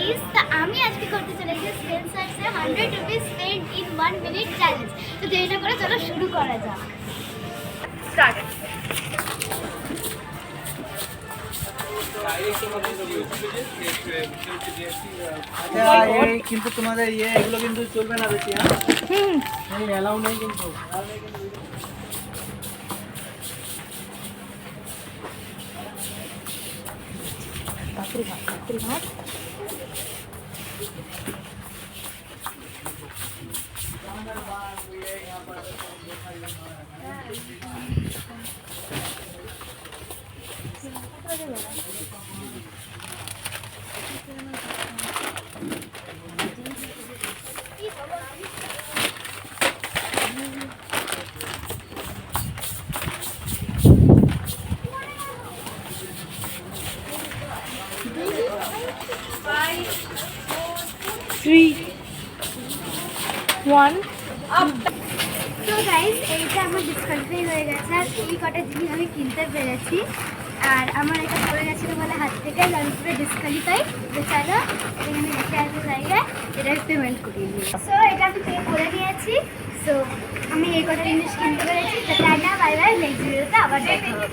Guys, তা আমি আজকে করতে চলেছি স্পেন্সার্সে 100 rupees spend in 1 minute challenge. তো দেরি না করে চলো শুরু করা যাক। স্টার্ট। কিন্তু তোমাদের এগুলো কিন্তু চলবে না বেশি। হ্যাঁ এলাও নেই কিন্তু। তো গাইস, এইটা আমার ডিসকাউন্টে হয়ে গেছে আর এই কটা জিনিস আমি কিনতে পেরেছি। আর আমার এটা পড়ে গেছিলো বলে হাত থেকে আমি পুরো ডিসকালিফাই। তো চলো এখানে দেখে আসবো জায়গায় এটা পেমেন্ট করিয়ে নিই। সো এটা আমি পে করে নিয়েছি। সো আমি এই কটা জিনিস কিনতে পেরেছি। তো টাটা, বাই বাই, নেক্সট ভিডিওতে আবার দেখা হবে।